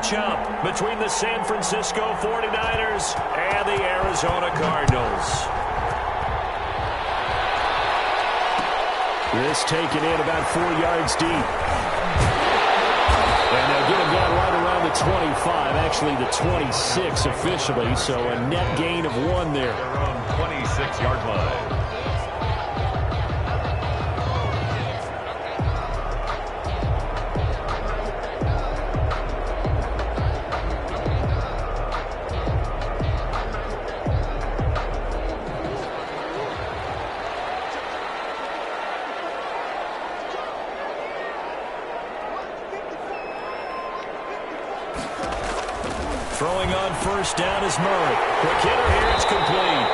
matchup between the San Francisco 49ers and the Arizona Cardinals. This taken in about 4 yards deep. And they'll get him down right around the 25, actually the 26 officially, so a net gain of 1 there. Their own 26-yard line. Throwing on first down is Murray. Quick hitter here, it's complete.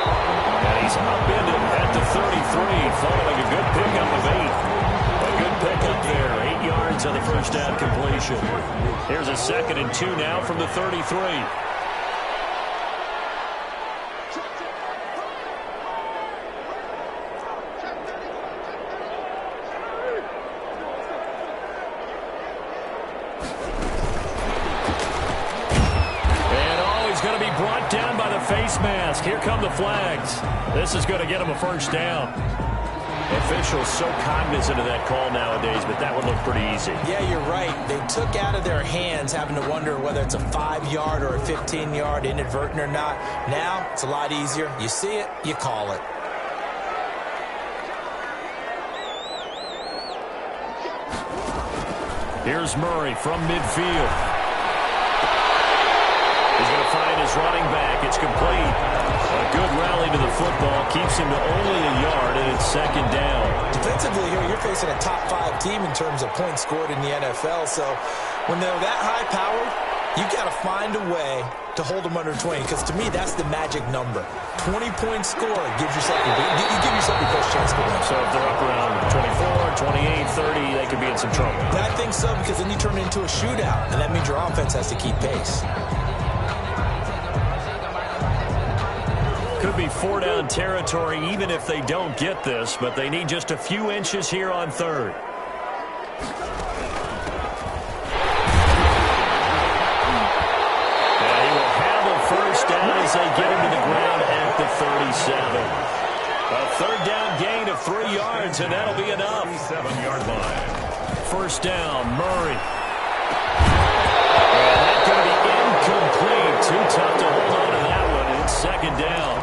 And he's upended at the 33, following a good pickup of 8. A good pickup there, 8 yards on the first down completion. Here's a 2nd and 2 now from the 33. Going to be brought down by the face mask. Here come the flags. This is going to get him a first down. Officials so cognizant of that call nowadays, but that would look pretty easy. Yeah, you're right. They took out of their hands having to wonder whether it's a 5-yard or a 15-yard, inadvertent or not. Now, it's a lot easier. You see it, you call it. Here's Murray from midfield. He's going to find his running back. It's complete. A good rally to the football. Keeps him to only a yard, and it's 2nd down. Defensively here, you're facing a top 5 team in terms of points scored in the NFL. So when they're that high-powered, you've got to find a way to hold them under 20. Because to me, that's the magic number. 20-point score gives yourself you give yourself your best chance to win. So if they're up around 24, 28, 30, they could be in some trouble. I think so, because then you turn it into a shootout, and that means your offense has to keep pace. Could be 4-down territory even if they don't get this, but they need just a few inches here on 3rd. And he will have a first down as they get him to the ground at the 37. A 3rd down gain of 3 yards, and that'll be enough. 7-yard line. First down, Murray. And that's going to be incomplete. Too tough to hold on to that one, and it's 2nd down.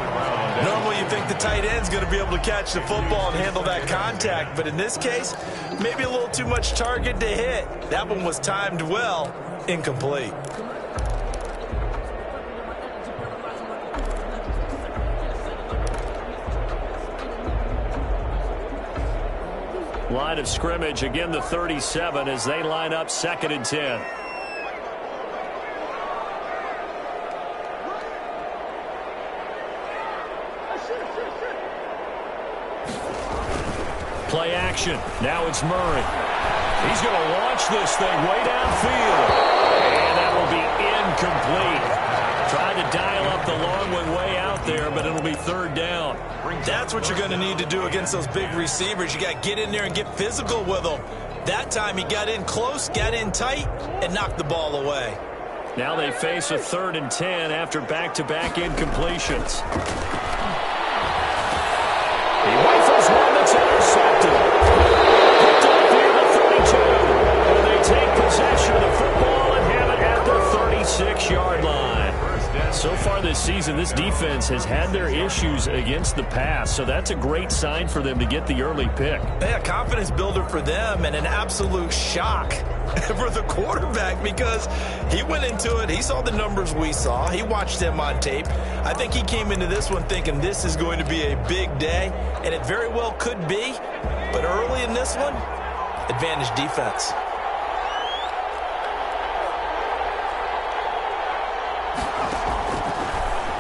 Normally you think the tight end's going to be able to catch the football and handle that contact, but in this case, maybe a little too much target to hit. That one was timed well, incomplete. Line of scrimmage, again the 37 as they line up 2nd and 10. Play action. Now it's Murray. He's going to launch this thing way downfield. And that will be incomplete. Tried to dial up the long one way out there, but it'll be 3rd down. That's what you're going to need to do against those big receivers. You got to get in there and get physical with them. That time he got in close, got in tight, and knocked the ball away. Now they face a 3rd and 10 after back-to-back incompletions. He rifles one that's intercepted. Picked up near the 32. And they take possession of the football and have it at the 36-yard line. So far this season, this defense has had their issues against the pass, so that's a great sign for them to get the early pick. Yeah, confidence builder for them and an absolute shock for the quarterback because he went into it. He saw the numbers we saw. He watched them on tape. I think he came into this one thinking this is going to be a big day, and it very well could be. But early in this one, advantage defense.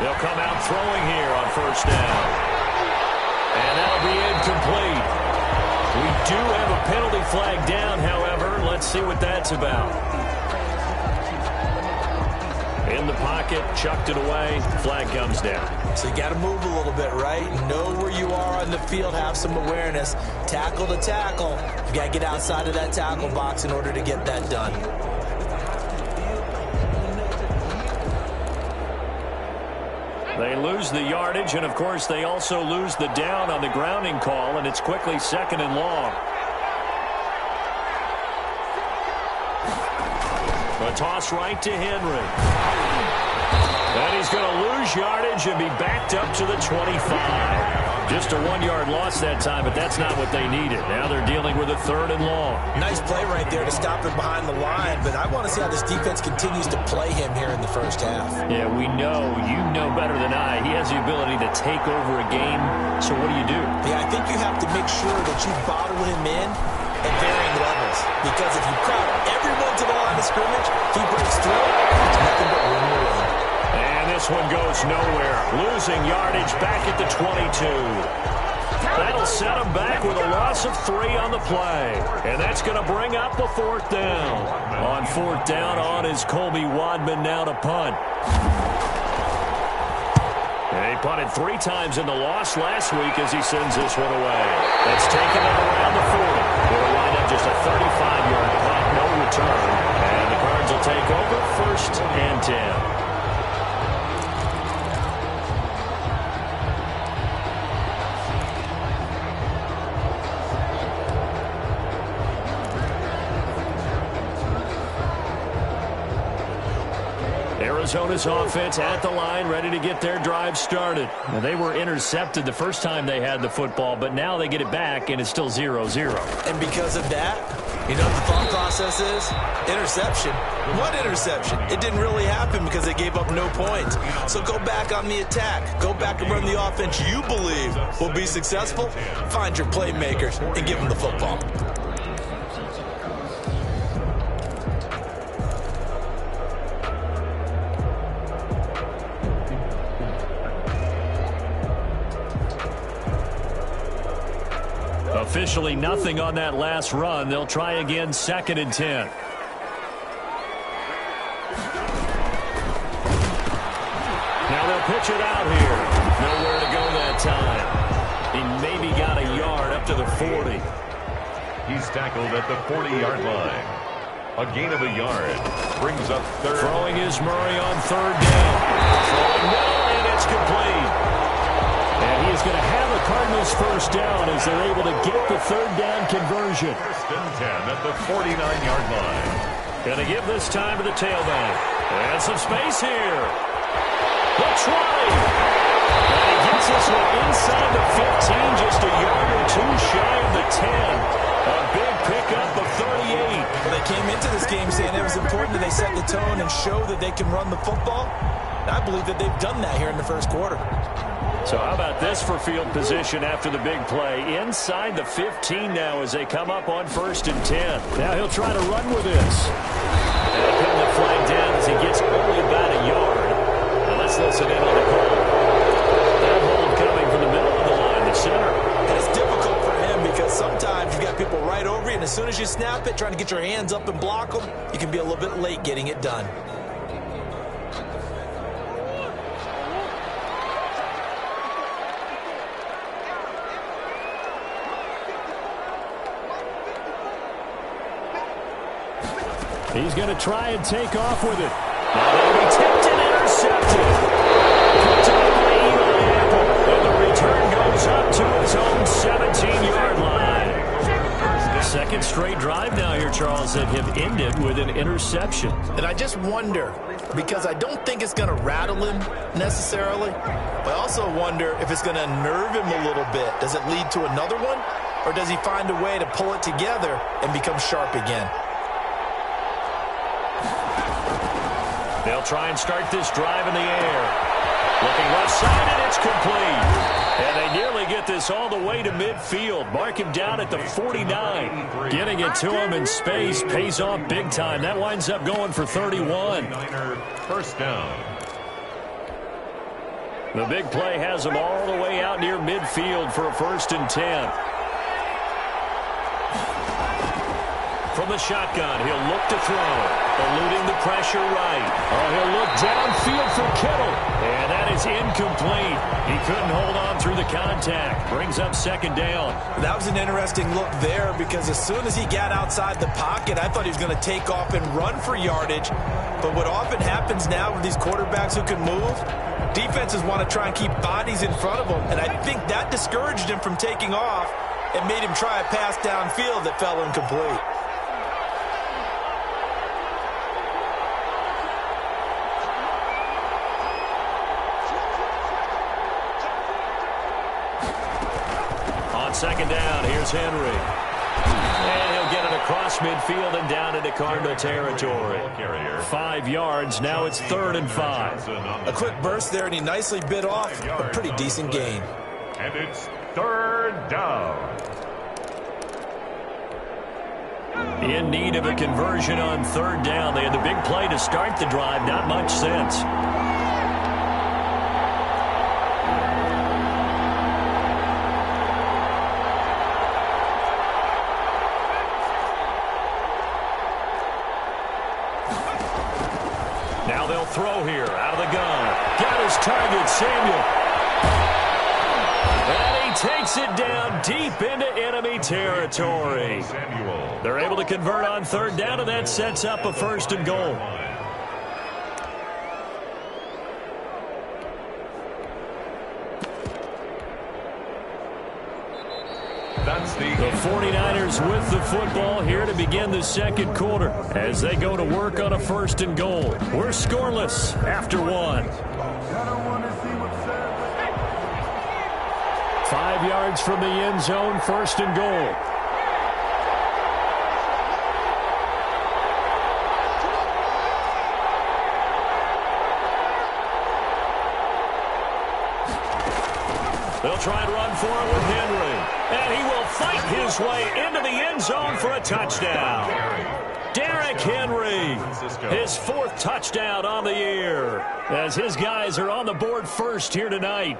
They'll come out throwing here on first down. And that'll be incomplete. We do have a penalty flag down, however. Let's see what that's about. In the pocket, chucked it away, flag comes down. So you got to move a little bit, right? Know where you are on the field, have some awareness. Tackle to tackle. You got to get outside of that tackle box in order to get that done. They lose the yardage, and, of course, they also lose the down on the grounding call, and it's quickly 2nd and long. A toss right to Henry. And he's going to lose yardage and be backed up to the 25. Just a 1-yard loss that time, but that's not what they needed. Now they're dealing with a 3rd and long. Nice play right there to stop him behind the line, but I want to see how this defense continues to play him here in the first half. Yeah, we know. You know better than I. He has the ability to take over a game, so what do you do? Yeah, I think you have to make sure that you bottle him in at varying levels, because if you crowd everyone to the line of scrimmage, he breaks through, it's nothing but room to run. And this one goes nowhere. Losing yardage back at the 22. That'll set him back with a loss of 3 on the play. And that's going to bring up a 4th down. On 4th down, on is Colby Wadman now to punt. And he punted 3 times in the loss last week as he sends this one away. That's taken up around the 40. It'll wind up just a 35-yard punt, no return. And the Cards will take over 1st and 10. Arizona's offense at the line, ready to get their drive started. Now, they were intercepted the first time they had the football, but now they get it back, and it's still 0-0. And because of that, you know what the thought process is? Interception. What interception? It didn't really happen because they gave up no points. So go back on the attack. Go back and run the offense you believe will be successful. Find your playmakers and give them the football. Officially nothing on that last run. They'll try again, 2nd and 10. Now they'll pitch it out here. Nowhere to go that time. He maybe got a yard up to the 40. He's tackled at the 40-yard line. A gain of a yard brings up 3rd. Throwing is Murray on 3rd down. Throwing middle, and it's complete. And he is going to have a Cardinals 1st down as they're able to get the 3rd down conversion. 1st and 10 at the 49-yard line. Going to give this time to the tailback. And some space here. The try. And he gets this one inside the 15, just a yard or 2 shy of the 10. A big pickup of 38. Well, they came into this game saying it was important that they set the tone and show that they can run the football. And I believe that they've done that here in the 1st quarter. So how about this for field position after the big play? Inside the 15 now as they come up on 1st and 10. Now he'll try to run with this. And they pin the flag down as he gets only about a yard. Now let's listen in on the call. That hold coming from the middle of the line, the center. And it's difficult for him because sometimes you've got people right over you, and as soon as you snap it, trying to get your hands up and block them, you can be a little bit late getting it done. He's going to try and take off with it. Now they'll be tipped and intercepted. Picked up by Eli Apple. And the return goes up to his own 17-yard line. The 2nd straight drive now here, Charles, that have ended with an interception. And I just wonder, because I don't think it's going to rattle him necessarily, but I also wonder if it's going to nerve him a little bit. Does it lead to another one? Or does he find a way to pull it together and become sharp again? They'll try and start this drive in the air. Looking left side, and it's complete. And they nearly get this all the way to midfield. Mark him down at the 49. Getting it to him in space pays off big time. That winds up going for 31. 1st down. The big play has him all the way out near midfield for a 1st and 10. From the shotgun, he'll look to throw. Eluding the pressure right. Oh, he'll look downfield for Kittle. And that is incomplete. He couldn't hold on through the contact. Brings up 2nd down. That was an interesting look there because as soon as he got outside the pocket, I thought he was going to take off and run for yardage. But what often happens happens now with these quarterbacks who can move, defenses want to try and keep bodies in front of them, and I think that discouraged him from taking off and made him try a pass downfield that fell incomplete. On second down, here's Henry. And he'll get it across midfield and down into Cardinal territory. 5 yards, now it's 3rd and 5. A quick burst there, and he nicely bit off a pretty decent gain. And it's 3rd down. In need of a conversion on 3rd down. They had the big play to start the drive, not much sense. Now they'll throw here, out of the gun. Got his target, Samuel. And he takes it down deep into enemy territory. They're able to convert on 3rd down, and that sets up a 1st and goal. The 49ers with the football here to begin the 2nd quarter as they go to work on a 1st and goal. We're scoreless after 1. 5 yards from the end zone, 1st and goal. They'll try and run for it with Henry. And he will fight his way into the end zone for a touchdown. Derrick Henry, his 4th touchdown on the year, as his guys are on the board first here tonight.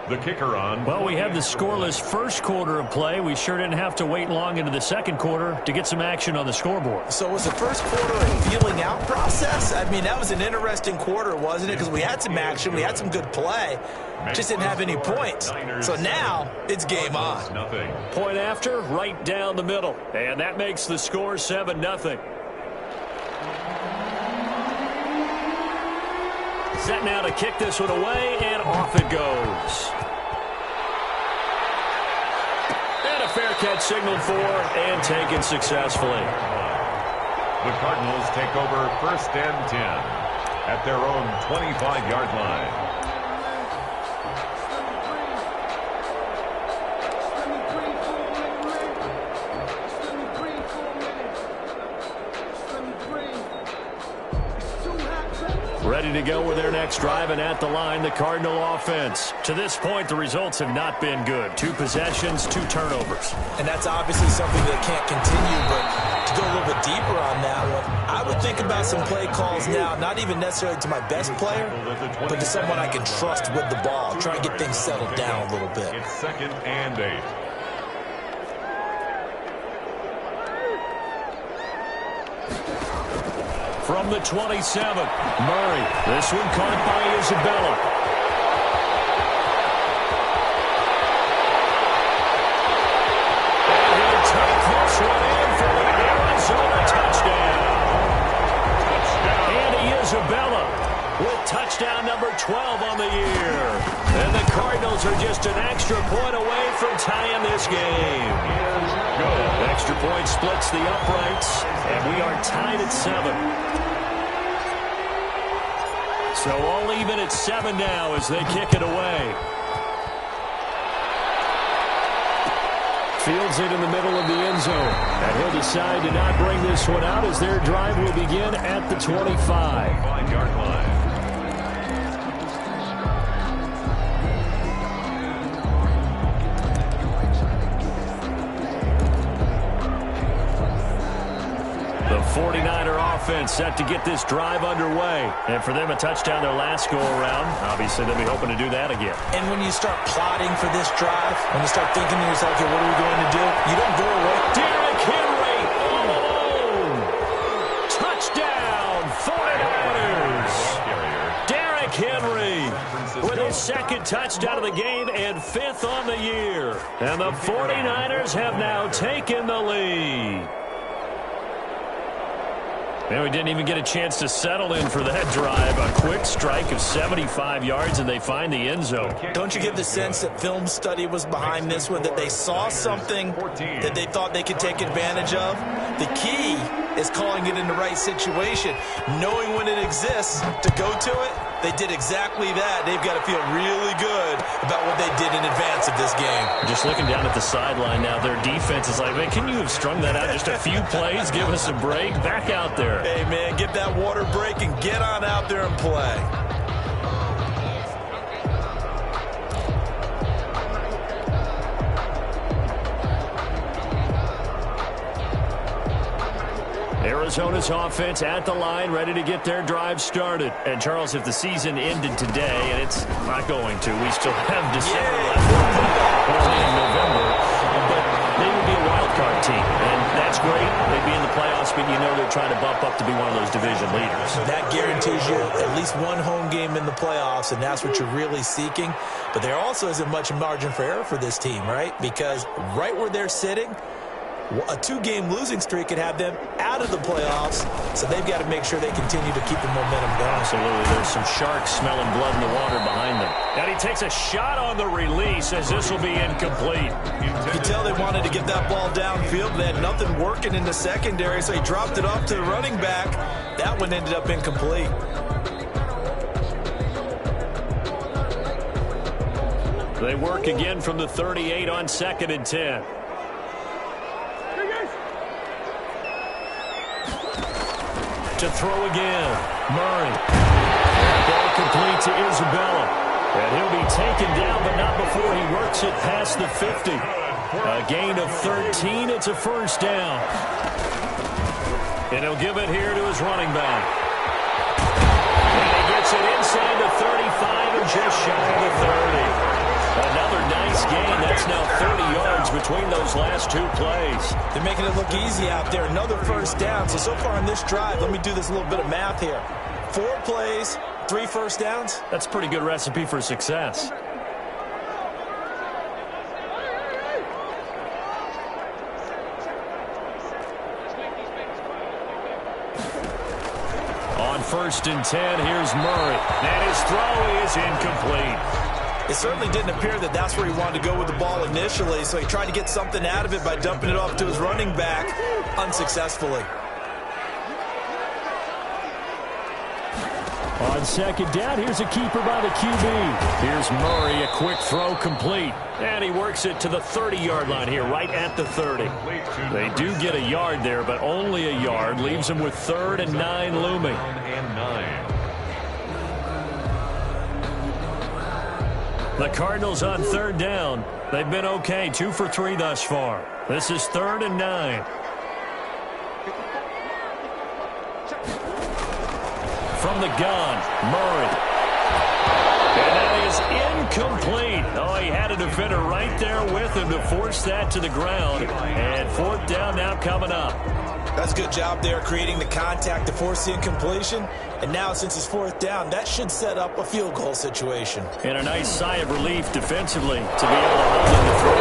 The kicker on. Well, we have the scoreless 1st quarter of play. We sure didn't have to wait long into the 2nd quarter to get some action on the scoreboard. So was the 1st quarter a feeling out process? I mean, that was an interesting quarter, wasn't it? Because we had some action, we had some good play, just didn't have any points. So now it's game on. Point after, right down the middle. And that makes the score 7-0. Set now to kick this one away, and off it goes. And a fair catch signaled for and taken successfully. The Cardinals take over 1st and 10 at their own 25-yard line. Ready to go with their next drive, and at the line, the Cardinal offense. To this point, the results have not been good. 2 possessions, 2 turnovers. And that's obviously something that can't continue, but to go a little bit deeper on that one, I would think about some play calls now, not even necessarily to my best player, but to someone I can trust with the ball. Try and get things settled down a little bit. It's 2nd and 8. From the 27, Murray. This one caught by Isabella. And he'll take this one in for the Arizona touchdown. Andy Isabella with touchdown number 12 on the year. And the Cardinals are just an extra point away from tying this game. Extra point splits the uprights, and we are tied at 7. So all even at 7 now as they kick it away. Fields it in the middle of the end zone. And he'll decide to not bring this one out as their drive will begin at the 25. 5-yard line. The 49er offense set to get this drive underway. And for them, a touchdown their last go-around. Obviously, they'll be hoping to do that again. And when you start plotting for this drive, when you start thinking to yourself, okay, what are we going to do? You don't go away. Derrick Henry all alone. Touchdown, 49ers. Derrick Henry with his 2nd touchdown of the game and 5th on the year. And the 49ers have now taken the lead. And we didn't even get a chance to settle in for that drive. A quick strike of 75 yards, and they find the end zone. Don't you get the sense that film study was behind this one, that they saw something that they thought they could take advantage of? The key is calling it in the right situation, knowing when it exists to go to it. They did exactly that. They've got to feel really good about what they did in advance of this game. Just looking down at the sideline now, their defense is like, man, can you have strung that out just a few plays? Give us a break. Back out there. Hey, man, get that water break and get on out there and play. Arizona's offense at the line, ready to get their drive started. And, Charles, if the season ended today, and it's not going to, we still have December left, early in November, but they would be a wild card team, and that's great. They'd be in the playoffs, but you know they're trying to bump up to be one of those division leaders. That guarantees you at least one home game in the playoffs, and that's what you're really seeking. But there also isn't much margin for error for this team, right? Because right where they're sitting, a two-game losing streak could have them out of the playoffs, so they've got to make sure they continue to keep the momentum going. Absolutely. There's some sharks smelling blood in the water behind them. And he takes a shot on the release as this will be incomplete. You could tell they wanted to get that ball downfield. They had nothing working in the secondary, so he dropped it off to the running back. That one ended up incomplete. They work again from the 38 on 2nd and 10. To throw again, Murray. Ball complete to Isabella. And he'll be taken down, but not before he works it past the 50. A gain of 13. It's a first down. And he'll give it here to his running back. And he gets it inside the 35 and just shy of the 30. Another nice gain. That's now 30 yards between those last two plays. They're making it look easy out there. Another first down. So far in this drive, let me do this little bit of math here. 4 plays, 3 first downs. That's a pretty good recipe for success. On 1st and 10, here's Murray. And his throw is incomplete. It certainly didn't appear that that's where he wanted to go with the ball initially, so he tried to get something out of it by dumping it off to his running back unsuccessfully. On 2nd down, here's a keeper by the QB. Here's Murray, a quick throw complete. And he works it to the 30-yard line here, right at the 30. They do get a yard there, but only a yard. Leaves them with 3rd and 9 looming. The Cardinals on 3rd down. They've been okay, 2 for 3 thus far. This is 3rd and 9. From the gun, Murray. And that is incomplete. Oh, he had a defender right there with him to force that to the ground. And 4th down now coming up. That's a good job there, creating the contact to force the incompletion. And now, since it's 4th down, that should set up a field goal situation. And a nice sigh of relief defensively to be able to hold in the 3.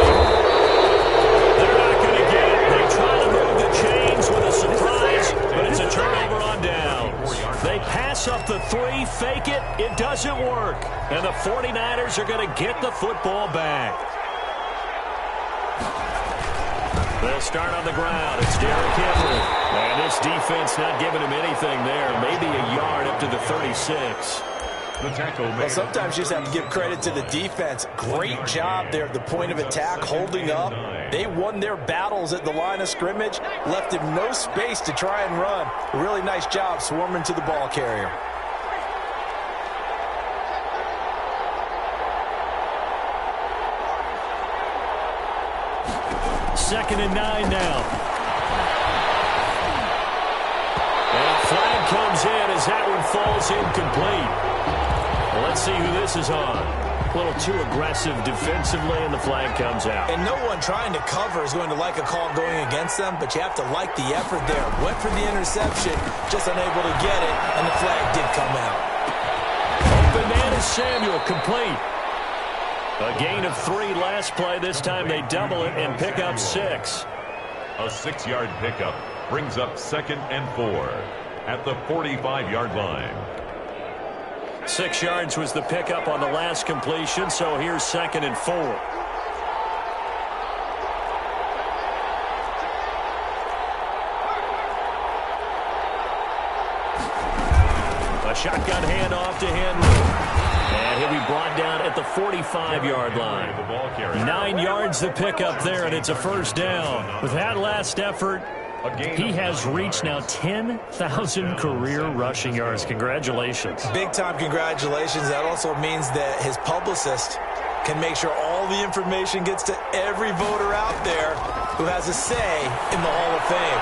They're not going to get it. They try to move the chains with a surprise, but it's a turnover on downs. They pass up the 3, fake it. It doesn't work. And the 49ers are going to get the football back. They'll start on the ground. It's Derrick Henry. And this defense not giving him anything there. Maybe a yard up to the 36. Well, sometimes you just have to give credit to the defense. Great job there at the point of attack, holding up. They won their battles at the line of scrimmage, left him no space to try and run. A really nice job swarming to the ball carrier. Second and 9 now. And a flag comes in as that one falls incomplete. Well, let's see who this is on. A little too aggressive defensively, and the flag comes out. And no one trying to cover is going to like a call going against them, but you have to like the effort there. Went for the interception, just unable to get it, and the flag did come out. Open man is Samuel, complete. A gain of 3 last play. This time they double it and pick up 6. A 6-yard pickup brings up 2nd and 4. at the 45-yard line. 6 yards was the pickup on the last completion, so here's 2nd and 4. A shotgun handoff to Henry. And he'll be brought down at the 45-yard line. 9 yards the pickup there, and it's a first down. With that last effort, he has reached now 10,000 career rushing yards. Congratulations. Big-time congratulations. That also means that his publicist can make sure all the information gets to every voter out there who has a say in the Hall of Fame.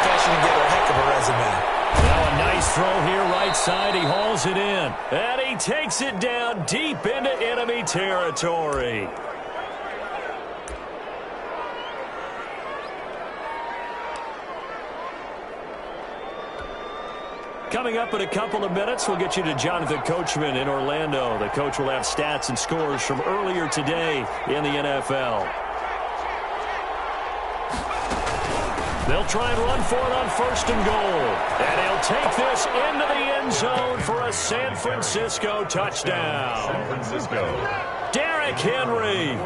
Fashioned to get a heck of a resume. Now a nice throw here, right side. He hauls it in. And he takes it down deep into enemy territory. Coming up in a couple of minutes, we'll get you to Jonathan Coachman in Orlando. The coach will have stats and scores from earlier today in the NFL. They'll try and run for it on 1st and goal. And he'll take this into the end zone for a San Francisco touchdown. San Francisco. Derrick Henry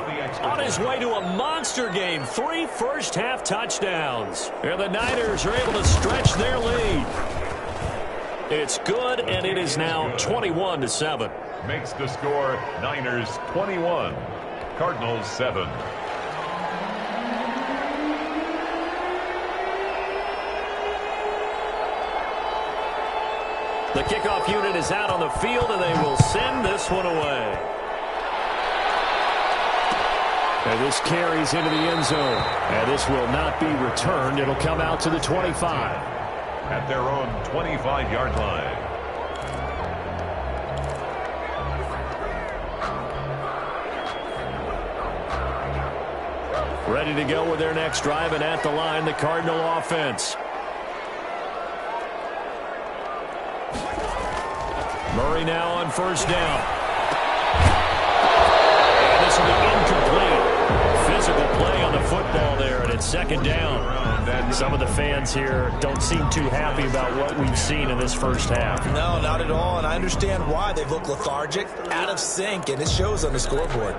on his way to a monster game. 3 first-half touchdowns. And the Niners are able to stretch their lead. It's good, and it is now 21-7. Makes the score Niners 21, Cardinals 7. The kickoff unit is out on the field, and they will send this one away. And this carries into the end zone. And this will not be returned. It'll come out to the 25. At their own 25-yard line. Ready to go with their next drive, and at the line, the Cardinal offense. Murray now on 1st down. And this will be incomplete. Physical play on the football there, and it's 2nd down. Some of the fans here don't seem too happy about what we've seen in this first half. No, not at all, and I understand why. They've looked lethargic, out of sync, and it shows on the scoreboard.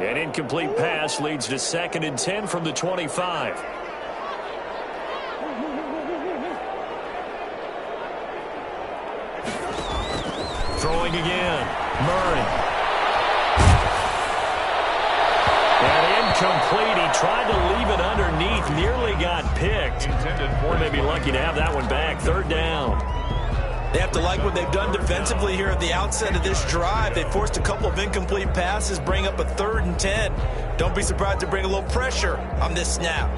An incomplete pass leads to 2nd and 10 from the 25. Throwing again. Murray. And incomplete. He tried to leave it underneath. Nearly got picked. Or maybe lucky to have that one back. 3rd down. They have to like what they've done defensively here at the outset of this drive. They forced a couple of incomplete passes, bring up a 3rd and 10. Don't be surprised to bring a little pressure on this snap.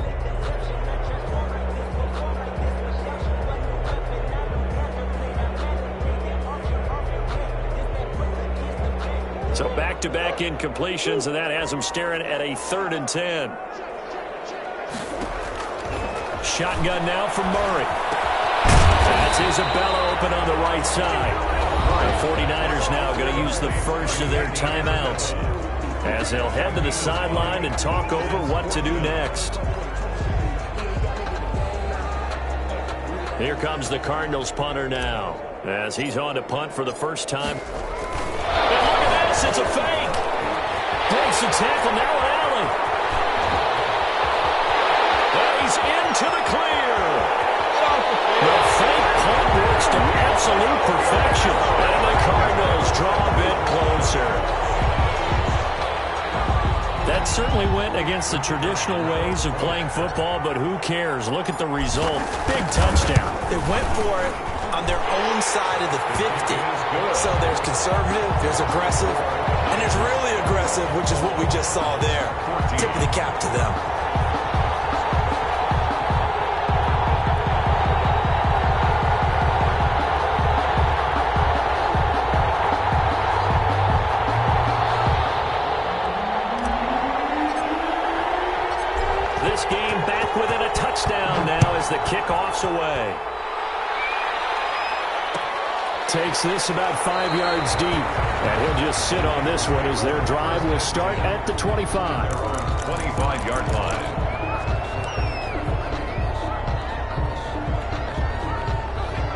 So back-to-back incompletions, and that has them staring at a 3rd and 10. Shotgun now from Murray. That's Isabella open on the right side. The 49ers now going to use the first of their timeouts as they'll head to the sideline and talk over what to do next. Here comes the Cardinals punter now as he's on to punt for the first time. And look at this, it's a fake. Breaks the tackle, now Allen. And he's into the clear. The fake punt works to absolute perfection. And the Cardinals draw a bit closer. That certainly went against the traditional ways of playing football, but who cares? Look at the result. Big touchdown. They went for it on their own side of the 50. So there's conservative, there's aggressive, and there's really aggressive, which is what we just saw there. Tip of the cap to them. This game back within a touchdown now as the kickoff steps away. Takes this about 5 yards deep. And he'll just sit on this one as their drive will start at the 25. 25-yard line.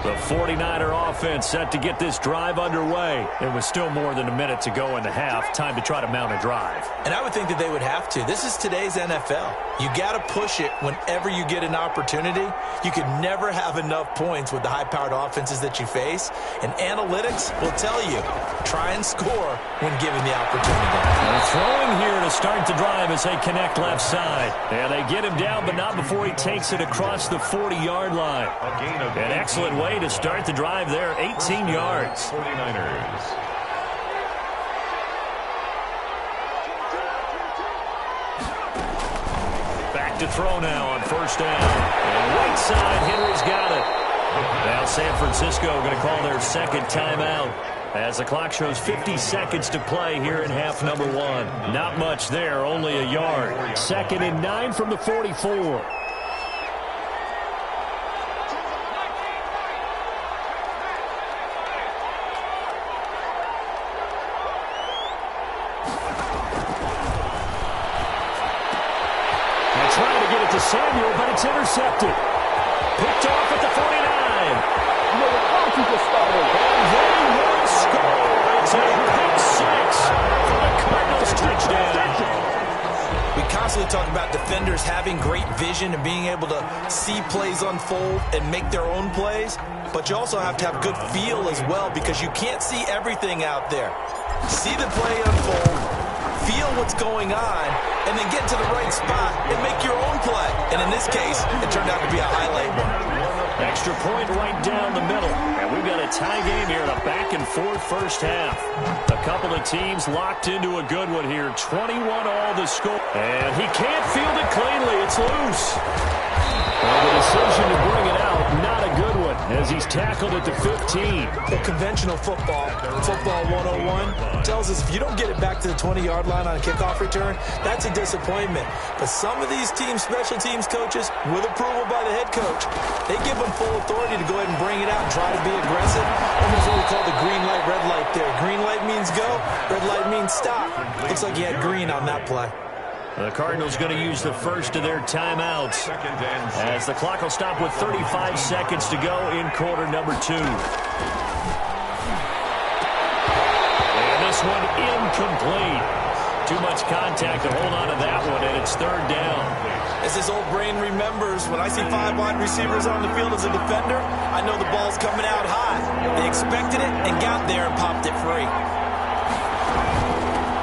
The 49er offense set to get this drive underway. It was still more than a minute to go in the half. Time to try to mount a drive. And I would think that they would have to. This is today's NFL. You got to push it whenever you get an opportunity. You could never have enough points with the high-powered offenses that you face. And analytics will tell you, try and score when given the opportunity. They're throwing here to start the drive as they connect left side. And they get him down, but not before he takes it across the 40-yard line. An excellent way to start the drive there, 18 yards. 49ers. Back to throw now on first down. And right side, Henry's got it. Now San Francisco going to call their second timeout as the clock shows 50 seconds to play here in half number one. Not much there, only a yard. 2nd and 9 from the 44. Trying to get it to Samuel, but it's intercepted. Picked off at the 49. And they will score. It's a pick six for the Cardinals touchdown. We constantly talk about defenders having great vision and being able to see plays unfold and make their own plays. But you also have to have good feel as well because you can't see everything out there. See the play unfold, feel what's going on, and then get to the right spot and make your own play. And in this case, it turned out to be a highlight one. Extra point right down the middle. And we've got a tie game here in a back-and-forth first half. A couple of teams locked into a good one here. 21 all the score. And he can't field it cleanly. It's loose. Well, the decision to bring it out, not a good one, as he's tackled at the 15. Well, conventional football 101, tells us if you don't get it back to the 20-yard line on a kickoff return, that's a disappointment. But some of these team special teams coaches, with approval by the head coach, they give them full authority to go ahead and bring it out and try to be aggressive. Almost what we call the green light, red light there. Green light means go, red light means stop. Looks like he had green on that play. The Cardinals going to use the first of their timeouts as the clock will stop with 35 seconds to go in quarter number 2. And this one incomplete. Too much contact to hold on to that one, and it's 3rd down. As this old brain remembers, when I see 5 wide receivers on the field as a defender, I know the ball's coming out high. They expected it and got there and popped it free.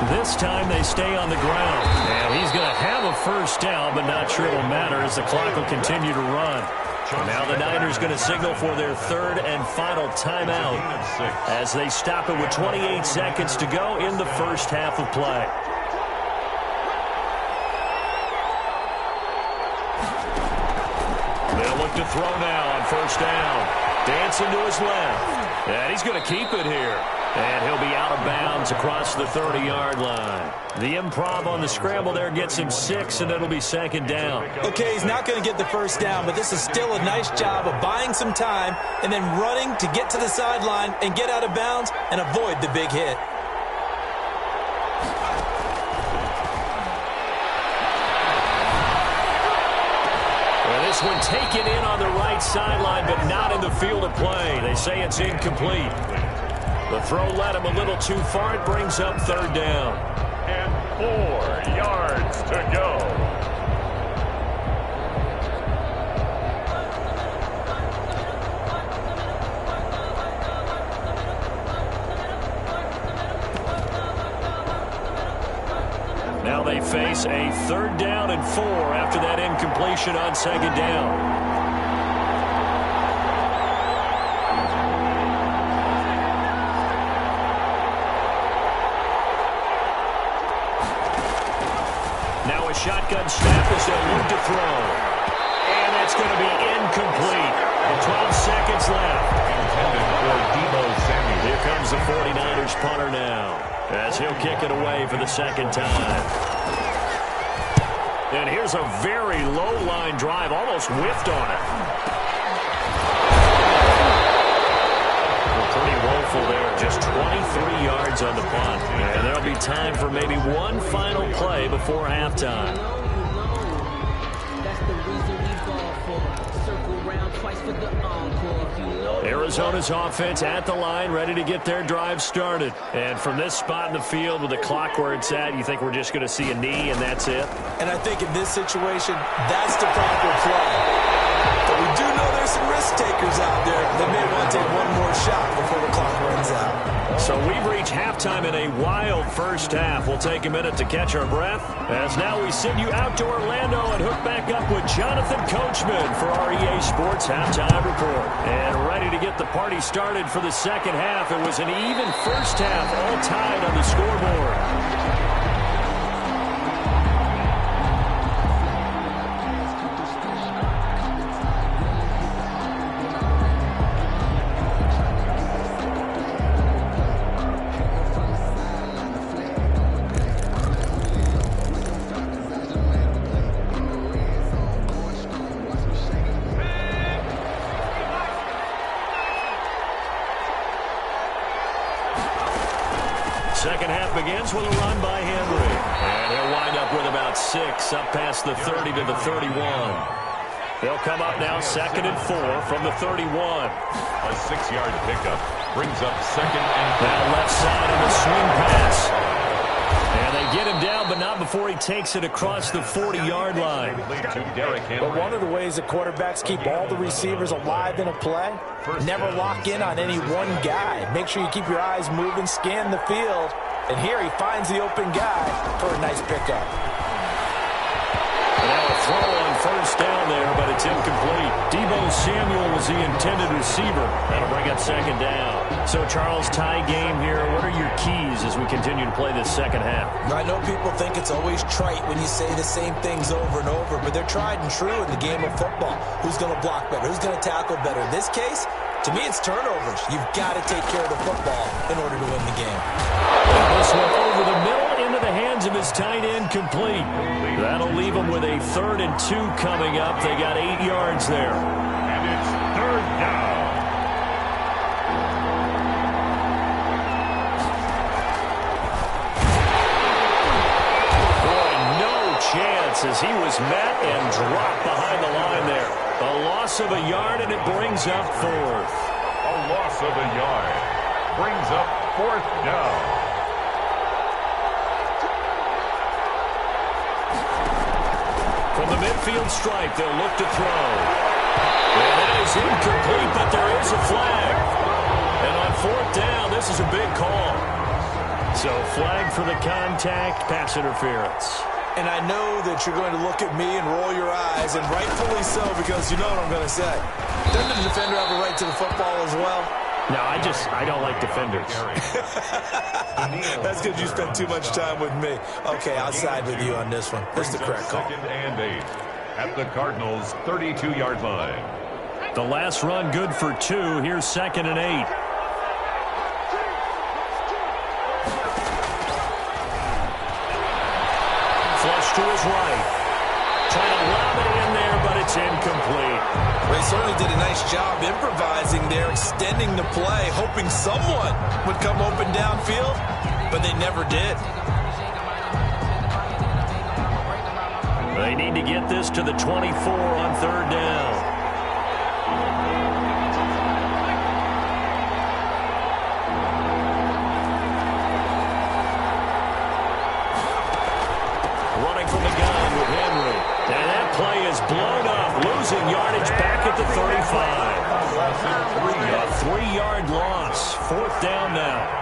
This time they stay on the ground. And he's going to have a first down, but not sure it'll matter as the clock will continue to run. Now the Niners going to signal for their 3rd and final timeout as they stop it with 28 seconds to go in the first half of play. They'll look to throw now on first down. Dancing to his left. And he's going to keep it here. And he'll be out of bounds across the 30-yard line. The improv on the scramble there gets him 6, and it'll be 2nd down. Okay, he's not going to get the first down, but this is still a nice job of buying some time and then running to get to the sideline and get out of bounds and avoid the big hit. Well, this one taken in on the right sideline, but not in the field of play. They say it's incomplete. The throw led him a little too far. It brings up 3rd down. And 4 yards to go. Now they face a 3rd down and 4 after that incompletion on 2nd down. Shotgun snap as they'll look to throw. And that's going to be incomplete. With 12 seconds left. Intended for Deebo Samuel. Here comes the 49ers punter now as he'll kick it away for the 2nd time. And here's a very low line drive, almost whiffed on it. maybe one final play before halftime. Arizona's offense at the line, ready to get their drive started. And from this spot in the field with the clock where it's at, you think we're just going to see a knee and that's it? And I think in this situation, that's the proper play. But we do know there's some risk takers out there that may want to take one more shot before the clock runs out. So we've reached halftime in a wild first half. We'll take a minute to catch our breath, as now we send you out to Orlando and hook back up with Jonathan Coachman for our EA Sports Halftime Report. And ready to get the party started for the second half. It was an even first half, all tied on the scoreboard. Second half begins with a run by Henry. And he'll wind up with about 6 up past the 30 to the 31. They'll come up now 2nd and 4 from the 31. A 6-yard pickup brings up 2nd and 4. Now left side of the swing pass. And they get him down, but not before he takes it across the 40-yard line. But one of the ways that quarterbacks keep all the receivers alive in a play, never lock in on any one guy. Make sure you keep your eyes moving, scan the field. And here he finds the open guy for a nice pickup. Now a throw on first down there, but it's incomplete. Deebo Samuel was the intended receiver. That'll bring up second down. So, Charles, tie game here. What are your keys as we continue to play this second half? I know people think it's always trite when you say the same things over and over, but they're tried and true in the game of football. Who's going to block better? Who's going to tackle better? In this case, to me, it's turnovers. You've got to take care of the football in order to win the game. This one over the middle into the hands of his tight end, complete. That'll leave him with a 3rd and 2 coming up. They got 8 yards there. And it's 3rd down. Boy, no chance as he was met and dropped behind the line there. A loss of a yard, and it brings up 4th. A loss of a yard brings up 4th down. From the midfield stripe, they'll look to throw. And it is incomplete, but there is a flag. And on 4th down, this is a big call. So flag for the contact, pass interference. And I know that you're going to look at me and roll your eyes, and rightfully so, because you know what I'm going to say. Doesn't the defender have a right to the football as well? No, I don't like defenders. That's because you spent too much time with me. Okay, I'll side with you on this one. That's the correct call. 2nd and 8 at the Cardinals' 32-yard line. The last run good for 2. Here's 2nd and 8. Flush to his right. Trying to lob it in there, but it's incomplete. They certainly did a nice job improvising there, extending the play, hoping someone would come open downfield, but they never did. They need to get this to the 24 on 3rd down. Running from the gun with Henry. And that play is blown up, losing yardage back at the 35. A 3-yard loss. 4th down now.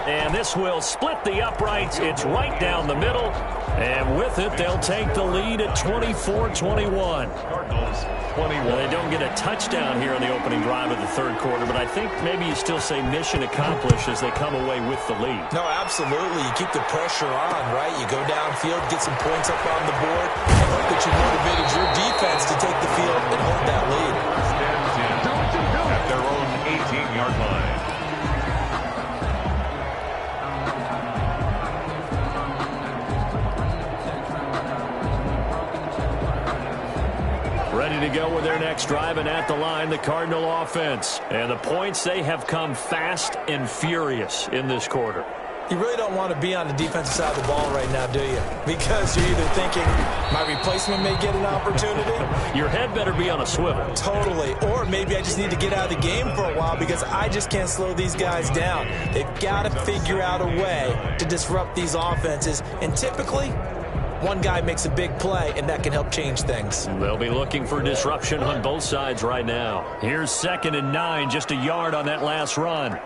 And this will split the uprights. It's right down the middle. And with it, they'll take the lead at 24-21. Cardinals 21. Well, they don't get a touchdown here in the opening drive of the 3rd quarter, but I think maybe you still say mission accomplished as they come away with the lead. No, absolutely. You keep the pressure on, right? You go downfield, get some points up on the board, and hope that you motivated your defense to take the field and hold that lead. 10 at their own 18-yard line. ready to go with their next drive, and at the line, the Cardinal offense. And the points, they have come fast and furious in this quarter. You really don't want to be on the defensive side of the ball right now, do you? Because you're either thinking my replacement may get an opportunity. Your head better be on a swivel. Totally. Or maybe I just need to get out of the game for a while because I just can't slow these guys down. They've got to figure out a way to disrupt these offenses. And typically, one guy makes a big play, and that can help change things. They'll be looking for disruption on both sides right now. Here's 2nd and 9, just a yard on that last run.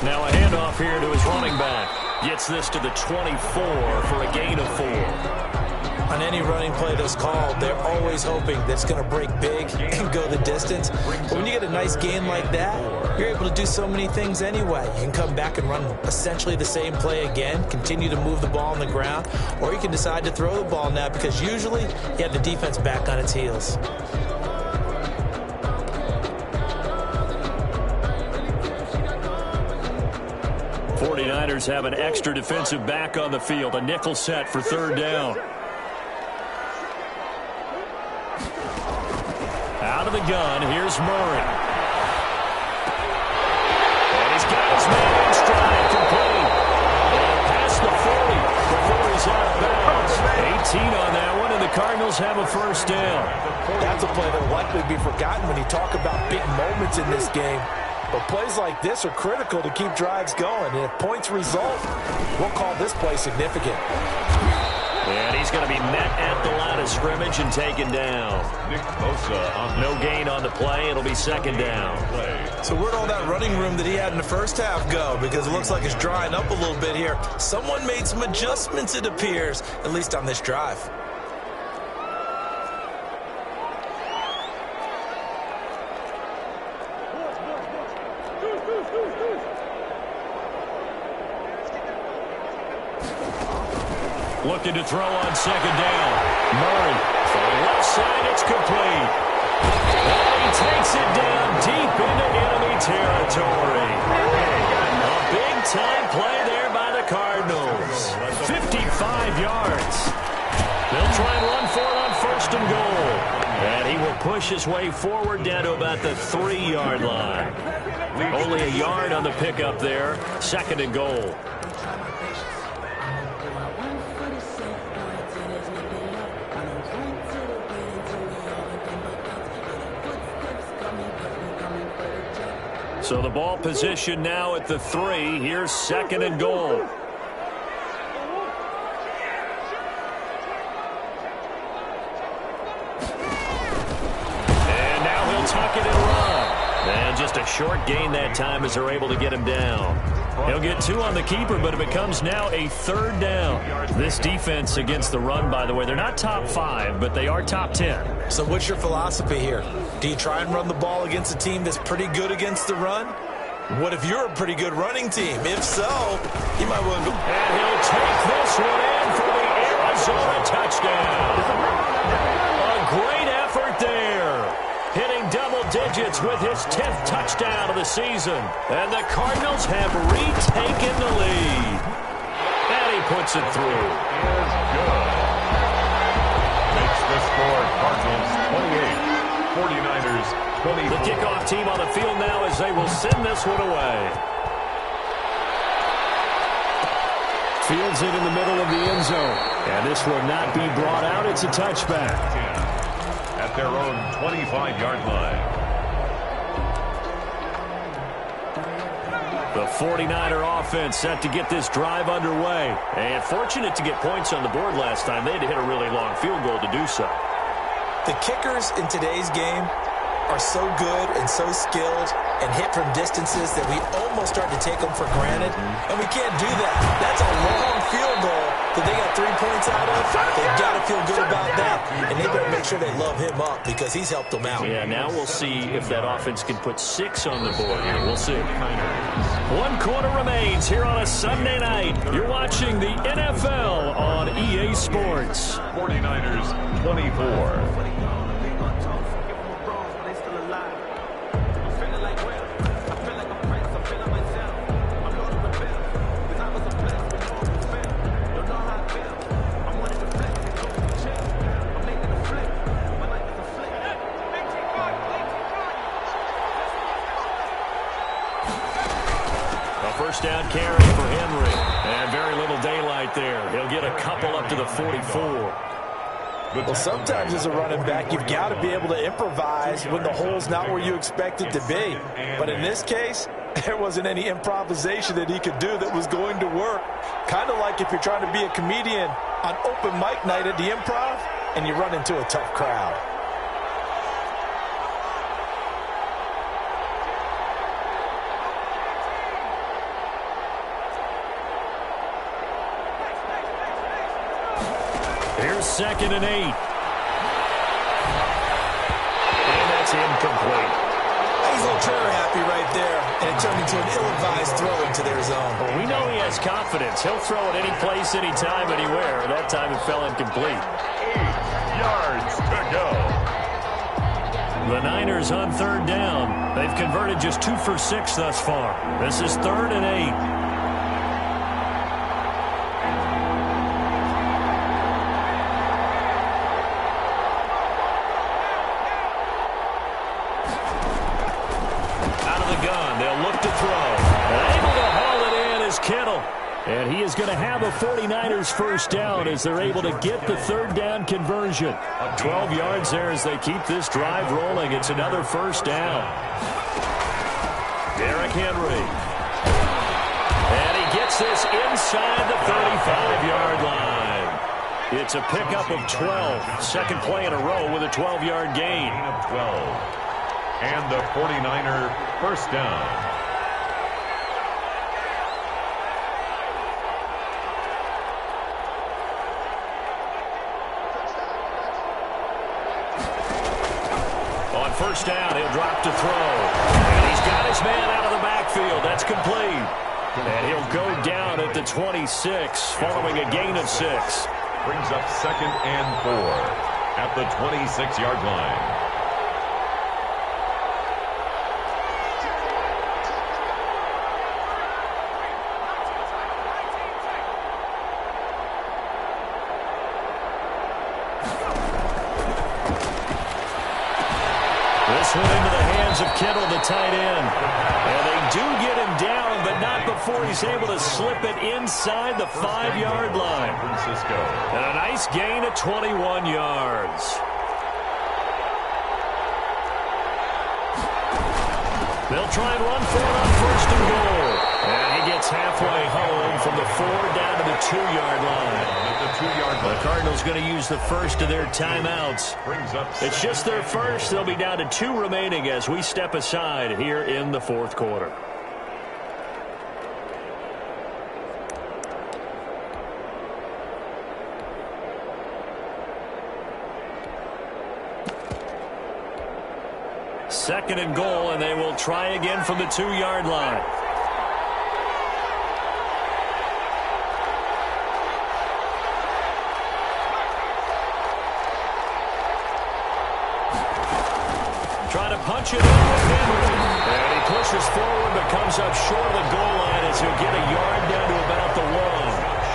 Now a handoff here to his running back. Gets this to the 24 for a gain of 4. On any running play that's called, they're always hoping that it's going to break big and go the distance. But when you get a nice gain like that, you're able to do so many things anyway. You can come back and run essentially the same play again, continue to move the ball on the ground, or you can decide to throw the ball now because usually you have the defense back on its heels. '49ers have an extra defensive back on the field. A nickel set for 3rd down. Out of the gun, here's Murray. And he's got his man in stride, complete. And past the 40 before he's out of bounds. 18 on that one, and the Cardinals have a 1st down. That's a play that will likely be forgotten when you talk about big moments in this game. But plays like this are critical to keep drives going. And if points result, we'll call this play significant. And he's going to be met at the line of scrimmage and taken down. No gain on the play. It'll be 2nd down. So where'd all that running room that he had in the first half go? Because it looks like it's drying up a little bit here. Someone made some adjustments, it appears, at least on this drive. Looking to throw on 2nd down. Murray from the left side, it's complete. And he takes it down deep into enemy territory. A big-time play there by the Cardinals. 55 yards. They'll try and run for it on 1st and goal. And he will push his way forward down to about the 3-yard line. Only a yard on the pickup there. 2nd and goal. So the ball position now at the 3. Here's 2nd and goal. And now he'll tuck it and run. And just a short gain that time as they're able to get him down. He'll get 2 on the keeper, but it becomes now a 3rd down. This defense against the run, by the way, they're not top 5, but they are top 10. So what's your philosophy here? Do you try and run the ball against a team that's pretty good against the run? What if you're a pretty good running team? If so, you might want to go. And he'll take this one in for the Arizona touchdown. A great effort there. Hitting double digits with his 10th touchdown of the season. And the Cardinals have retaken the lead. And he puts it through. Is good. Makes the score Cardinals 28, 49ers 24. The kickoff team on the field now as they will send this one away. Fields it in the middle of the end zone. And this will not be brought out. It's a touchback. At their own 25-yard line. The 49er offense set to get this drive underway. And fortunate to get points on the board last time. They had to hit a really long field goal to do so. The kickers in today's game are so good and so skilled and hit from distances that we almost start to take them for granted. And we can't do that. That's a long field goal that they got 3 points out of. They've got to feel good about that. And they better make sure they love him up because he's helped them out. Yeah, now we'll see if that offense can put 6 on the board here. We'll see. 1 quarter remains here on a Sunday night. You're watching the NFL on EA Sports. 49ers 24. first down carry for Henry. And very little daylight there. He'll get a couple up to the 44. Well, sometimes as a running back, you've got to be able to improvise when the hole's not where you expect it to be. But in this case, there wasn't any improvisation that he could do that was going to work. Kind of like if you're trying to be a comedian on open mic night at the Improv and you run into a tough crowd. Here's 2nd and 8. And that's incomplete. He's a little trigger happy right there, and it turned into an ill-advised throw into their zone. Well, we know he has confidence. He'll throw it any place, anytime, anywhere. That time it fell incomplete. 8 yards to go. The Niners on 3rd down. They've converted just 2 for 6 thus far. This is 3rd and 8. And he is going to have a 49ers first down as they're able to get the 3rd down conversion. 12 yards there as they keep this drive rolling. It's another first down. Derrick Henry. And he gets this inside the 35-yard line. It's a pickup of 12. Second play in a row with a 12-yard gain. Of 12. And the 49er first down. First down, he'll drop to throw. And he's got his man out of the backfield. That's complete. And he'll go down at the 26 following a gain of 6. Brings up 2nd and 4 at the 26-yard line. This one into the hands of Kittle, the tight end. And they do get him down, but not before he's able to slip it inside the 5-yard line. Francisco. And a nice gain of 21 yards. They'll try and run for it on 1st and goal. And he gets halfway home from the 4 down to the 2-yard line. The Cardinals going to use the first of their timeouts. It's just their first. They'll be down to 2 remaining as we step aside here in the 4th quarter. Second and goal, and they will try again from the 2-yard line. Trying to punch it in with Henry. And he pushes forward but comes up short of the goal line as he'll get a yard down to about the 1.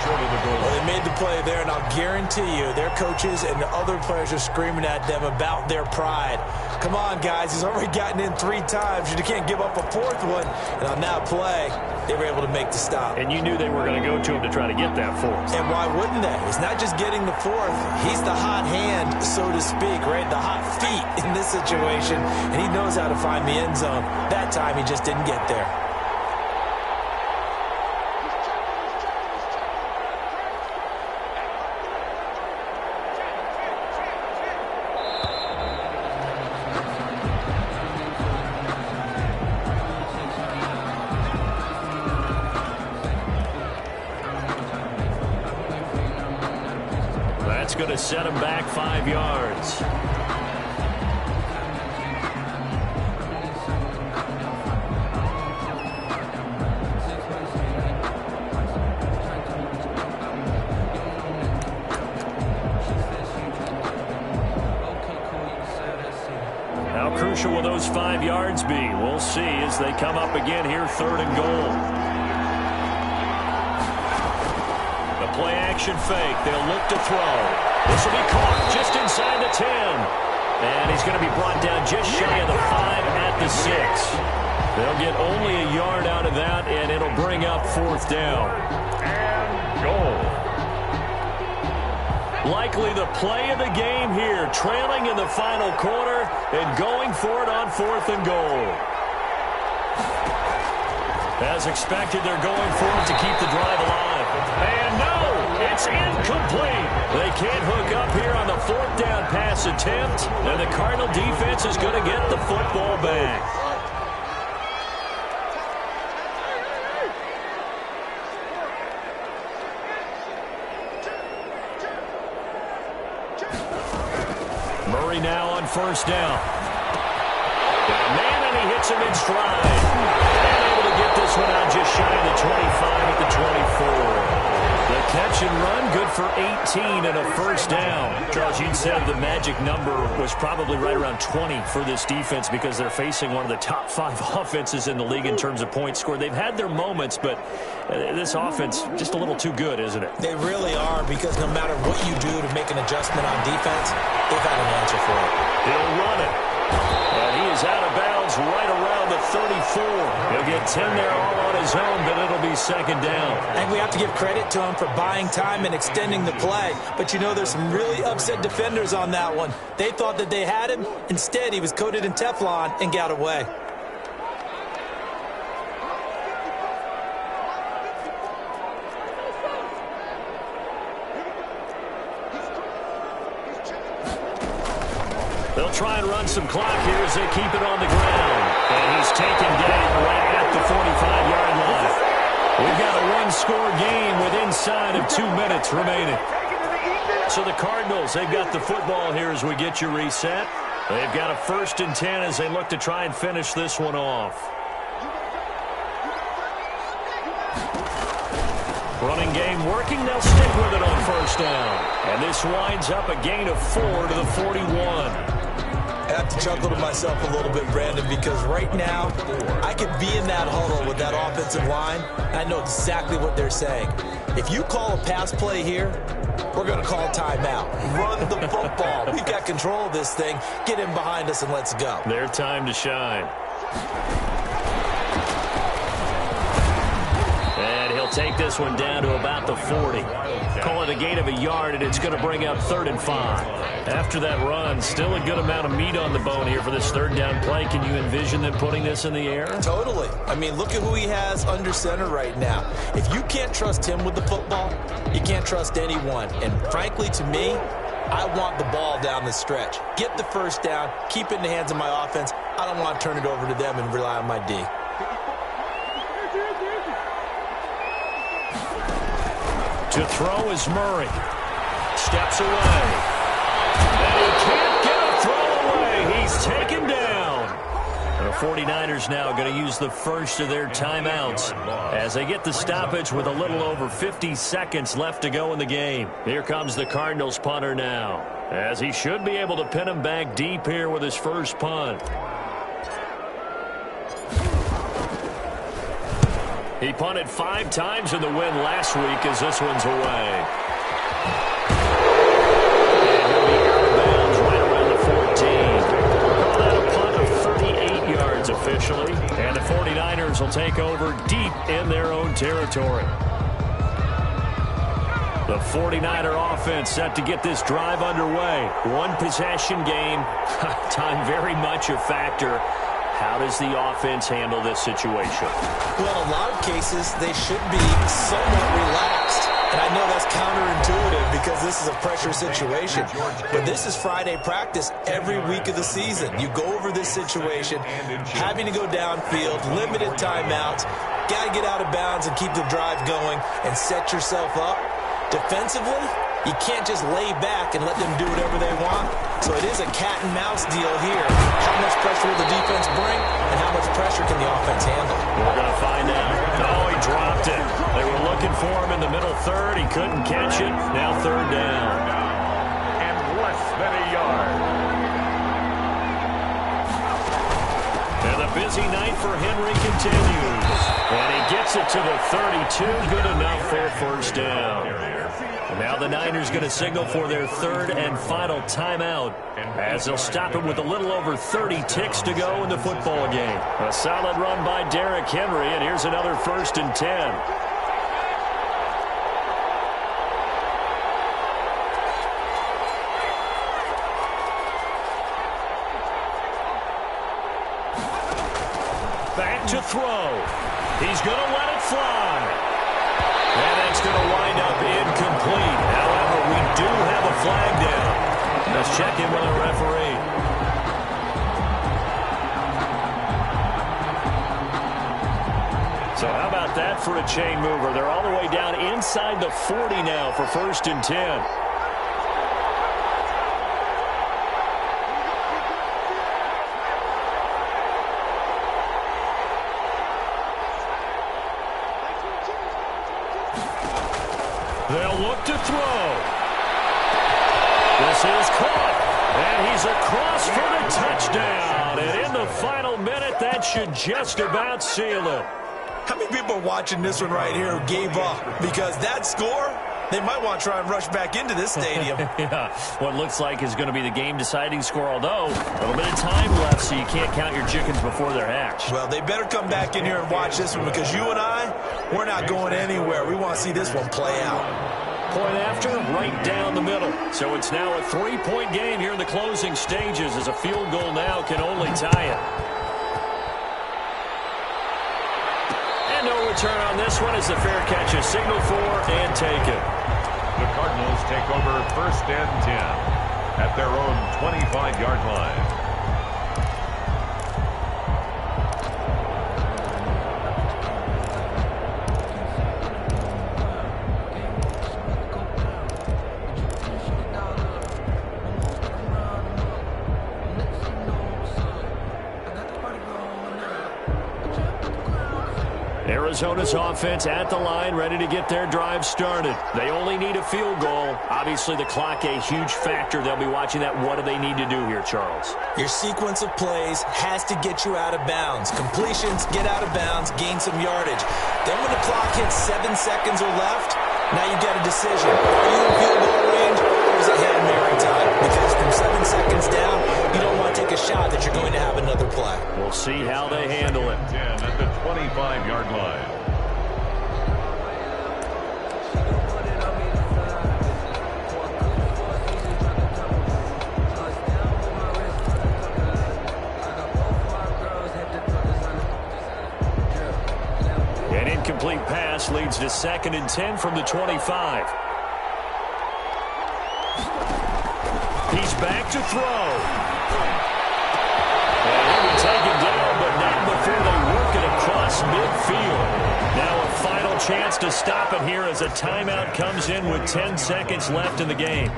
Short of the goal line. Well, they made the play there, and I'll guarantee you their coaches and the other players are screaming at them about their pride. Come on, guys. He's already gotten in 3 times. You can't give up a 4th one. And on that play, they were able to make the stop. And you knew they were going to go to him to try to get that 4th. And why wouldn't they? It's not just getting the 4th. He's the hot hand, so to speak, right? The hot feet in this situation. And he knows how to find the end zone. That time, he just didn't get there. Going to set him back 5 yards. How crucial will those 5 yards be? We'll see as they come up again here, 3rd and goal. Play action fake. They'll look to throw. This will be caught just inside the 10. And he's going to be brought down just shy of the 5 at the 6. They'll get only a yard out of that, and it'll bring up 4th down. And goal. Likely the play of the game here, trailing in the final quarter and going for it on 4th and goal. As expected, they're going for it to keep the drive alive. And no, it's incomplete. They can't hook up here on the 4th down pass attempt, and the Cardinal defense is going to get the football back. Murray now on 1st down. Man, and he hits him in stride. And able to get this one out just shy of the 25 at the 24. The catch and run, good for 18 and a 1st down. Charles, you'd said the magic number was probably right around 20 for this defense because they're facing one of the top 5 offenses in the league in terms of points scored. They've had their moments, but this offense just a little too good, isn't it? They really are, because no matter what you do to make an adjustment on defense, they've had an answer for it. He'll run it. And he is out of bounds right around the 34. He'll get 10 there all on his own, but it'll be 2nd down. I think we have to give credit to him for buying time and extending the play. But, you know, there's some really upset defenders on that one. They thought that they had him. Instead, he was coated in Teflon and got away. They'll try and run some clock here as they keep it on the ground. And he's taken down right at the 45-yard line. We've got a one-score game with inside of 2 minutes remaining. So the Cardinals, they've got the football here as we get you reset. They've got a 1st and 10 as they look to try and finish this one off. Running game working. They'll stick with it on 1st down. And this winds up a gain of 4 to the 41. I have to chuckle to myself a little bit, Brandon, because right now I could be in that huddle with that offensive line, and I know exactly what they're saying. If you call a pass play here, we're going to call timeout. Run the football. We've got control of this thing. Get in behind us and let's go. Their time to shine. And he'll take this one down to about the 40. Call it a gain of a yard, and it's going to bring up 3rd and 5. After that run, still a good amount of meat on the bone here for this 3rd down play. Can you envision them putting this in the air? Totally. I mean, look at who he has under center right now. If you can't trust him with the football, you can't trust anyone. And frankly, to me, I want the ball down the stretch. Get the 1st down, keep it in the hands of my offense. I don't want to turn it over to them and rely on my D. To throw is Murray. Steps away. And he can't get a throw away. He's taken down. And the 49ers now going to use the first of their timeouts as they get the stoppage with a little over 50 seconds left to go in the game. Here comes the Cardinals punter now, as he should be able to pin him back deep here with his first punt. He punted 5 times in the win last week as this one's away. And he'll be out of bounds right around the 14. Call that a punt of 38 yards officially. And the 49ers will take over deep in their own territory. The 49er offense set to get this drive underway. One possession game. Time very much a factor. How does the offense handle this situation? Well, in a lot of cases, they should be somewhat relaxed. And I know that's counterintuitive because this is a pressure situation. But this is Friday practice every week of the season. You go over this situation, having to go downfield, limited timeouts, got to get out of bounds and keep the drive going and set yourself up. Defensively, you can't just lay back and let them do whatever they want. So it is a cat and mouse deal here. How much pressure will the defense bring, and how much pressure can the offense handle? We're going to find out. Oh, he dropped it. They were looking for him in the middle third. He couldn't catch it. Now 3rd down. And less than a yard. And the busy night for Henry continues. And he gets it to the 32. Good enough for a first down. And now the Niners going to signal for their third and final timeout, as they'll stop it with a little over 30 ticks to go in the football game. A solid run by Derrick Henry, and here's another 1st and 10. Back to throw. He's going to let it fly. And it's going to wind up incomplete. However, we do have a flag down. Let's check in with the referee. So how about that for a chain mover? They're all the way down inside the 40 now for 1st and 10. They'll look to throw. This is caught. And he's across for the touchdown. And in the final minute, that should just about seal it. How many people are watching this one right here who gave up? Because that score, they might want to try and rush back into this stadium. Yeah, what looks like is going to be the game-deciding score, although a little bit of time left, so you can't count your chickens before they're hatched. Well, they better come back in here and watch this one, because you and I, we're not going anywhere. We want to see this one play out. Point after, right down the middle. So it's now a 3-point game here in the closing stages, as a field goal now can only tie it. And no return on this one as the fair catch is signaled for and taken. The Cardinals take over 1st and 10 at their own 25-yard line. Arizona's offense at the line, ready to get their drive started. They only need a field goal. Obviously, the clock a huge factor. They'll be watching that. What do they need to do here, Charles? Your sequence of plays has to get you out of bounds. Completions, get out of bounds, gain some yardage. Then when the clock hits 7 seconds or left, now you get a decision. Are you in field goal range, or is it Hail Mary time? Because from 7 seconds down, you don't want to take a shot that you're going to have another play. We'll see how they handle it. 10 at the 25-yard line. An incomplete pass leads to 2nd and 10 from the 25. He's back to throw. And he'll be taken down, but not before they work it across midfield. Now a final chance to stop it here as a timeout comes in with 10 seconds left in the game.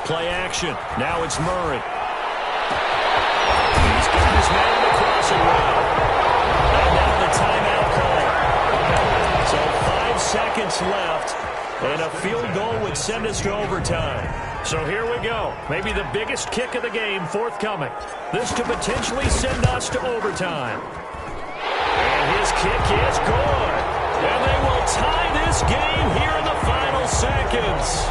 Play action. Now it's Murray. He's got his man in the crossing route. And now the timeout call. So 5 seconds left, and a field goal would send us to overtime. So here we go. Maybe the biggest kick of the game forthcoming. This could potentially send us to overtime. And his kick is good. And they will tie this game here in the final seconds.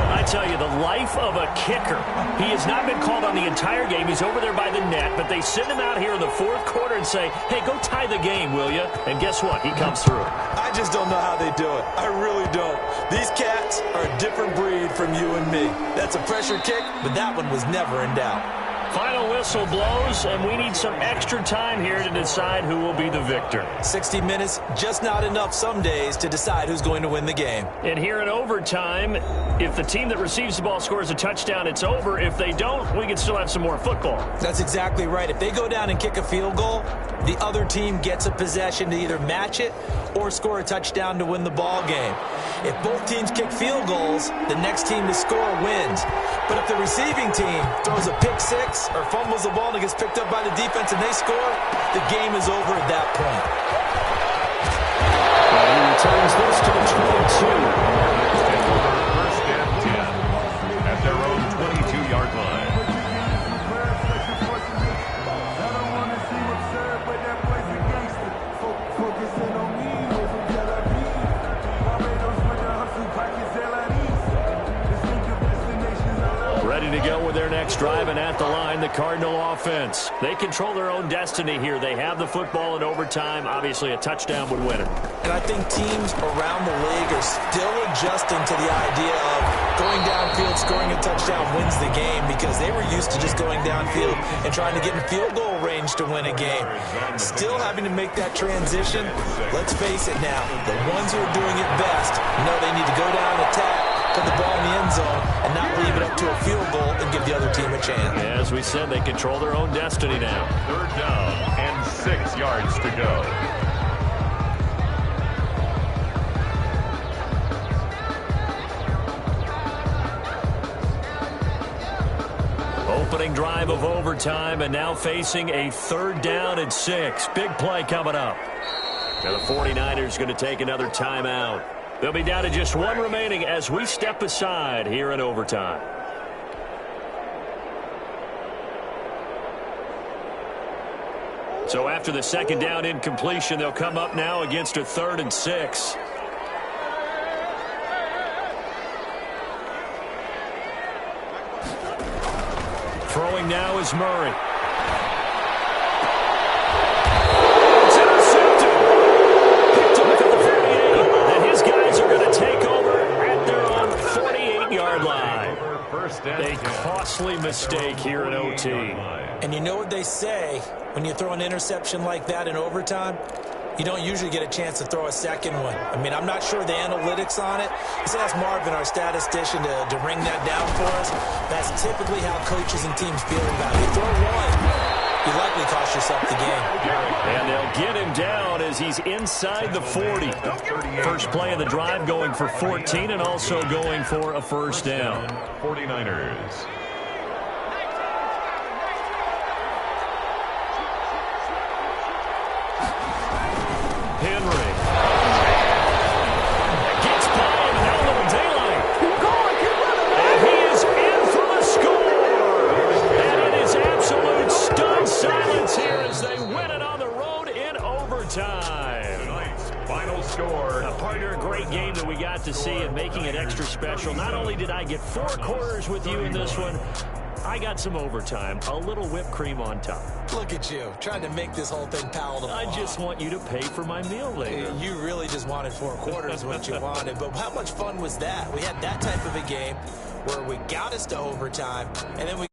I tell you, the life of a kicker. He has not been called on the entire game. He's over there by the net, but they send him out here in the 4th quarter and say, hey, go tie the game, will you? And guess what? He comes through. I just don't know how they do it. I really don't. These cats are a different breed from you and me. That's a pressure kick, but that one was never in doubt. Final whistle blows, and we need some extra time here to decide who will be the victor. 60 minutes, just not enough some days to decide who's going to win the game. And here in overtime, if the team that receives the ball scores a touchdown, it's over. If they don't, we can still have some more football. That's exactly right. If they go down and kick a field goal, the other team gets a possession to either match it or score a touchdown to win the ball game. If both teams kick field goals, the next team to score wins. But if the receiving team throws a pick six or fumbles the ball and it gets picked up by the defense and they score, the game is over at that point. He returns this to the 22. First and 10 at their own 22-yard line. Ready to go with their next drive, and at the line, the Cardinal offense. They control their own destiny here. They have the football in overtime. Obviously, a touchdown would win it. And I think teams around the league are still adjusting to the idea of going downfield, scoring a touchdown wins the game, because they were used to just going downfield and trying to get in field goal range to win a game. Still having to make that transition. Let's face it now, the ones who are doing it best know they need to go down and attack, put the ball in the end zone, and not leave it up to a field goal and give the other team a chance. Yeah, as we said, they control their own destiny now. Third down and 6 yards to go. Opening drive of overtime, and now facing a third down and 6. Big play coming up. Now the 49ers going to take another timeout. They'll be down to just one remaining as we step aside here in overtime. So after the second down incompletion, they'll come up now against a 3rd and 6. Throwing now is Murray. It's intercepted. Picked off at the 48. And his guys are going to take over at their own 48-yard line. A costly mistake here in OT. And you know what they say, when you throw an interception like that in overtime, you don't usually get a chance to throw a second one. I mean, I'm not sure the analytics on it. Let's ask Marvin, our statistician, to ring that down for us. That's typically how coaches and teams feel about it. You throw one, you likely cost yourself the game. And they'll get him down as he's inside the 40. First play of the drive going for 14 and also going for a first down. 49ers. Henry. Gets by him, now a little daylight. And he is in for the score. And it is absolute stunned silence here as they win it on the road in overtime. Tonight's final score. Partner, a great game that we got to see and making it extra special. Not only did I get 4 quarters with you in this one, I got some overtime, a little whipped cream on top. Look at you, trying to make this whole thing palatable. I just want you to pay for my meal later. You really just wanted 4 quarters what you wanted, but how much fun was that? We had that type of a game where we got us to overtime, and then we